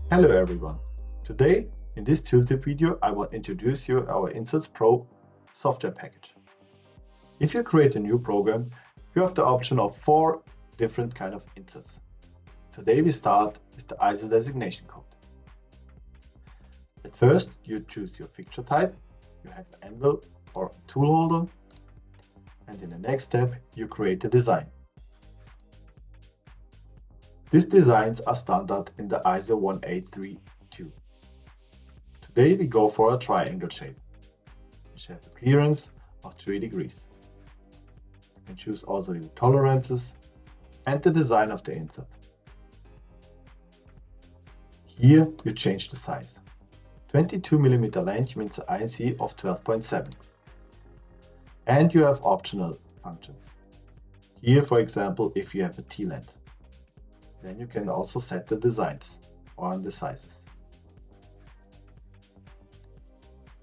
Hello everyone. Today in this tooltip video I will introduce you our Inserts Pro software package. If you create a new program, you have the option of 4 different kind of inserts. Today we start with the ISO designation code. At first you choose your fixture type, you have anvil or tool holder, and in the next step you create a design. These designs are standard in the ISO 1832. Today we go for a triangle shape, which has a clearance of 3 degrees. You can choose also the tolerances and the design of the insert. Here you change the size. 22 mm length means an INC of 12.7. And you have optional functions. Here, for example, if you have a T length. Then you can also set the designs or the sizes.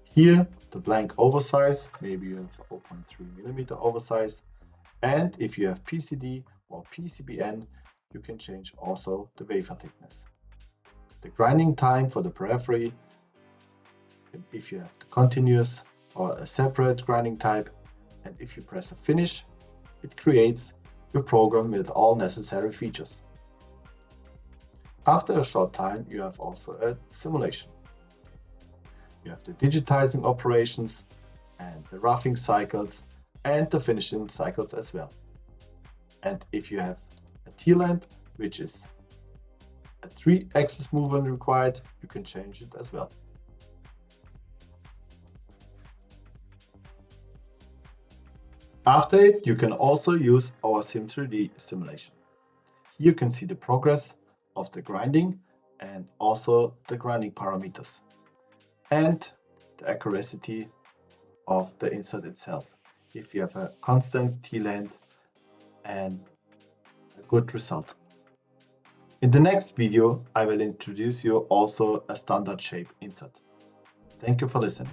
Here, the blank oversize, maybe you have 0.3 mm oversize. And if you have PCD or PCBN, you can change also the wafer thickness. The grinding time for the periphery, if you have the continuous or a separate grinding type, and if you press a finish, it creates your program with all necessary features. After a short time, you have also a simulation. You have the digitizing operations and the roughing cycles and the finishing cycles as well. And if you have a T-length, which is a 3-axis movement required, you can change it as well. After it, you can also use our Sim3D simulation. Here you can see the progress of the grinding and also the grinding parameters and the accuracy of the insert itself. If you have a constant T-length and a good result. In the next video, I will introduce you also a standard shape insert. Thank you for listening.